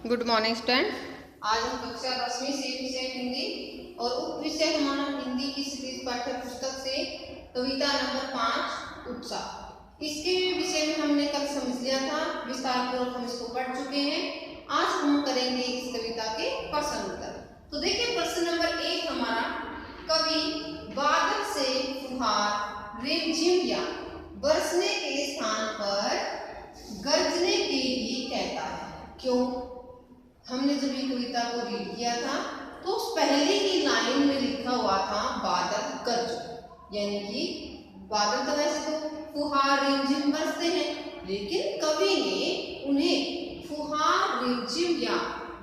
Good morning student. आज हम कक्षा 10वीं से विषय हिंदी और उप विषय हमारा हिंदी की सीरीज पाठ्य पुस्तक से कविता नंबर 5 उत्साह। इसके विषय में हमने कल समझ लिया था, विस्तार पूर्वक हम इसको पढ़ चुके हैं। आज हम करेंगे इस कविता के प्रश्न उत्तर। तो देखिए प्रश्न नंबर 1 हमारा, कवि बादल से फुहार रिमझिम या बरसने के स्थान पर गरजने के लिए कहता है। क्यों? हमने जब ये कविता को रीड किया था तो उस पहले की लाइन में लिखा हुआ था बादल गरज, यानी कि बादल तो वैसे तो फुहार रिमझिम बरसते हैं, लेकिन कवि ने उन्हें फुहार रिमझिम या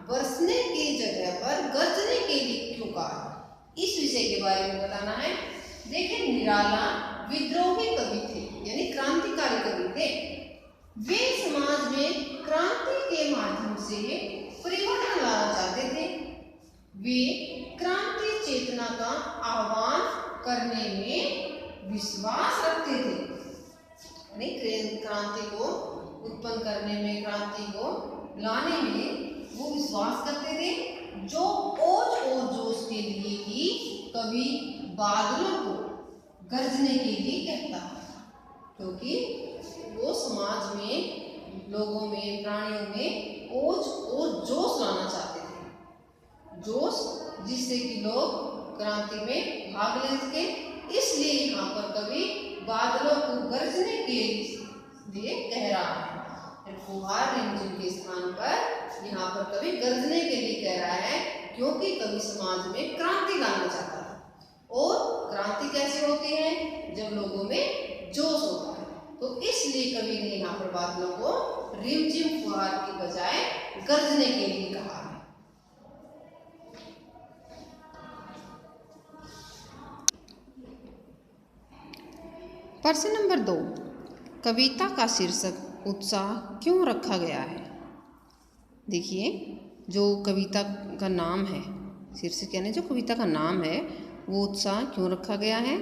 बरसने की जगह पर गरजने के लिए क्यों कहा, इस विषय के बारे में बताना है। देखिए निराला विद्रोही कवि थे, यानी क्रांतिकारी कवि थे। वे समाज में क्रांति के माध्यम से परिवर्तन लाना चाहते थे। वे क्रांति चेतना का आह्वान करने में विश्वास रखते थे, यानी क्रांति को उत्पन्न करने में, क्रांति को लाने में वो विश्वास करते थे। जो ओज और जोश के लिए ही कवि बादलों को गरजने के लिए कहता है, क्योंकि वो समाज में, लोगों में, प्राणियों में ओज और जोश लाना चाहते थे, जोश जिससे कि लोग क्रांति में भाग ले सके। इसलिए यहाँ पर कवि बादलों को गरजने के लिए कह रहा है। फुहार रिमझिम के स्थान पर यहाँ पर कवि गरजने के लिए कह रहा है, क्योंकि कवि समाज में क्रांति लाना चाहता है। और क्रांति कैसे होती है? जब लोगों में जोश होता है। तो इसलिए कवि ने यहाँ पर बादलों को रिमझिम फुहार की बजाय गरजने के लिए कहा है। प्रश्न नंबर 2, कविता का शीर्षक उत्साह क्यों रखा गया है? देखिए जो कविता का नाम है, शीर्षक यानी जो कविता का नाम है वो उत्साह क्यों रखा गया है।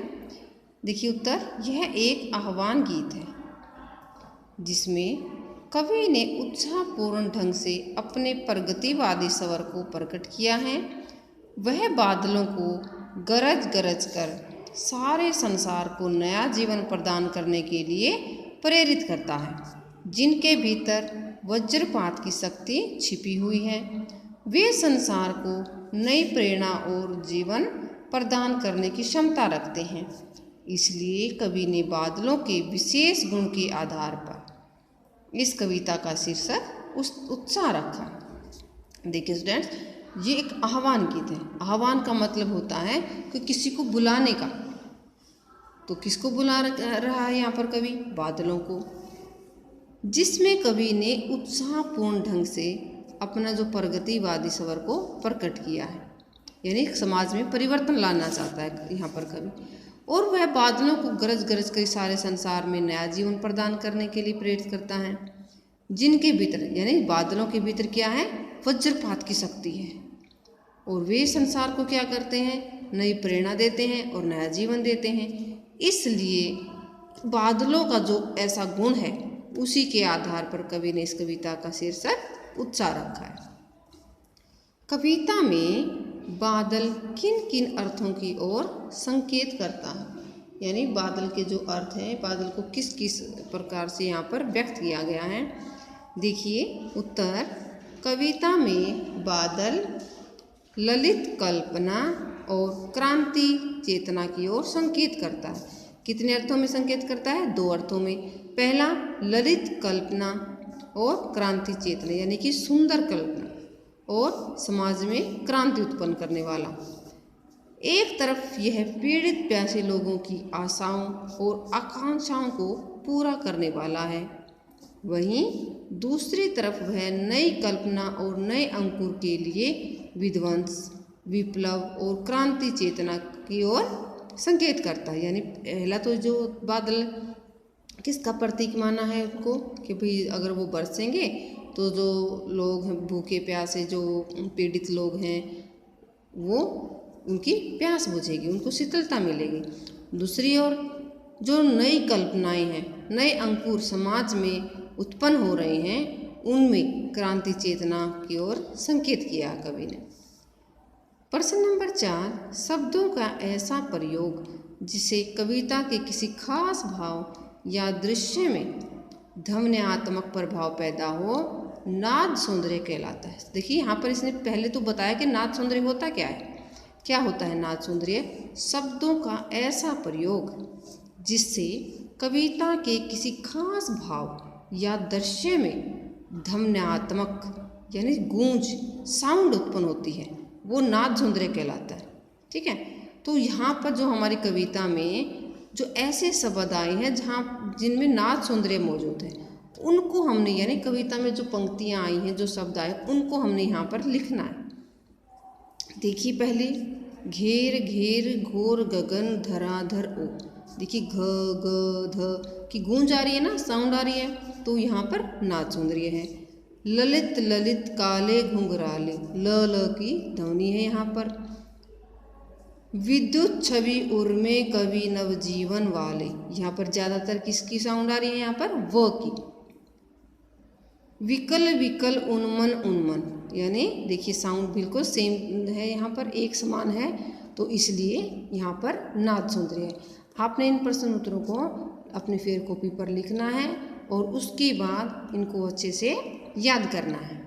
देखिए उत्तर, यह एक आह्वान गीत है जिसमें कवि ने उत्साहपूर्ण ढंग से अपने प्रगतिवादी स्वर को प्रकट किया है। वह बादलों को गरज गरज कर सारे संसार को नया जीवन प्रदान करने के लिए प्रेरित करता है, जिनके भीतर वज्रपात की शक्ति छिपी हुई है। वे संसार को नई प्रेरणा और जीवन प्रदान करने की क्षमता रखते हैं। इसलिए कवि ने बादलों के विशेष गुण के आधार पर इस कविता का शीर्षक उत्साह रखा। देखिए स्टूडेंट्स, ये एक आह्वान गीत है। आह्वान का मतलब होता है कि किसी को बुलाने का। तो किसको बुला रहा है यहाँ पर कवि? बादलों को, जिसमें कवि ने उत्साहपूर्ण ढंग से अपना जो प्रगतिवादी स्वर को प्रकट किया है, यानी समाज में परिवर्तन लाना चाहता है यहाँ पर कवि। और वह बादलों को गरज गरज कर सारे संसार में नया जीवन प्रदान करने के लिए प्रेरित करता है, जिनके भीतर, यानी बादलों के भीतर क्या है? वज्रपात की शक्ति है। और वे संसार को क्या करते हैं? नई प्रेरणा देते हैं और नया जीवन देते हैं। इसलिए बादलों का जो ऐसा गुण है, उसी के आधार पर कवि ने इस कविता का शीर्षक उत्साह रखा है। कविता में बादल किन किन अर्थों की ओर संकेत करता है, यानी बादल के जो अर्थ हैं, बादल को किस किस प्रकार से यहाँ पर व्यक्त किया गया है। देखिए उत्तर, कविता में बादल ललित कल्पना और क्रांति चेतना की ओर संकेत करता है। कितने अर्थों में संकेत करता है? 2 अर्थों में। पहला ललित कल्पना और क्रांति चेतना, यानी कि सुंदर कल्पना और समाज में क्रांति उत्पन्न करने वाला। एक तरफ यह पीड़ित प्यासे लोगों की आशाओं और आकांक्षाओं को पूरा करने वाला है, वहीं दूसरी तरफ वह नई कल्पना और नए अंकुर के लिए विध्वंस, विप्लव और क्रांति चेतना की ओर संकेत करता है। यानी पहला तो जो बादल किसका प्रतीक माना है उनको, कि भाई अगर वो बरसेंगे तो जो लोग हैं भूखे प्यासे, जो पीड़ित लोग हैं, वो उनकी प्यास बुझेगी, उनको शीतलता मिलेगी। दूसरी ओर जो नई कल्पनाएं हैं, नए अंकुर समाज में उत्पन्न हो रहे हैं, उनमें क्रांति चेतना की ओर संकेत किया कवि ने। प्रश्न नंबर 4, शब्दों का ऐसा प्रयोग जिसे कविता के किसी खास भाव या दृश्य में ध्वन्यात्मक प्रभाव पैदा हो, नाद सौंदर्य कहलाता है। देखिए यहाँ पर इसने पहले तो बताया कि नाद सौंदर्य होता क्या है। क्या होता है नाद सौंदर्य? शब्दों का ऐसा प्रयोग जिससे कविता के किसी खास भाव या दृश्य में ध्वन्यात्मक यानी गूंज साउंड उत्पन्न होती है, वो नाद सौंदर्य कहलाता है। ठीक है, तो यहाँ पर जो हमारी कविता में जो ऐसे शब्द आए हैं जहाँ जिनमें नाद सौंदर्य मौजूद है, उनको हमने यानी कविता में जो पंक्तियाँ आई हैं, जो शब्द आए, उनको हमने यहाँ पर लिखना है। देखिए पहले, घेर घेर घोर गगन धराधर ओ। देखिए घ ग ध की गूंज आ रही है ना, साउंड आ रही है, तो यहाँ पर नाद सौंदर्य है। ललित ललित काले घुंघराले, ल ल की ध्वनि है यहाँ पर। विद्युत छवि उर्मे कवि नवजीवन वाले, यहाँ पर ज़्यादातर किसकी साउंड आ रही है? यहाँ पर व की। विकल विकल उन्मन उन्मन, यानी देखिए साउंड बिल्कुल सेम है, यहाँ पर एक समान है, तो इसलिए यहाँ पर नाद सौंदर्य है। आपने इन प्रश्न उत्तरों को अपने फेयर कॉपी पर लिखना है और उसके बाद इनको अच्छे से याद करना है।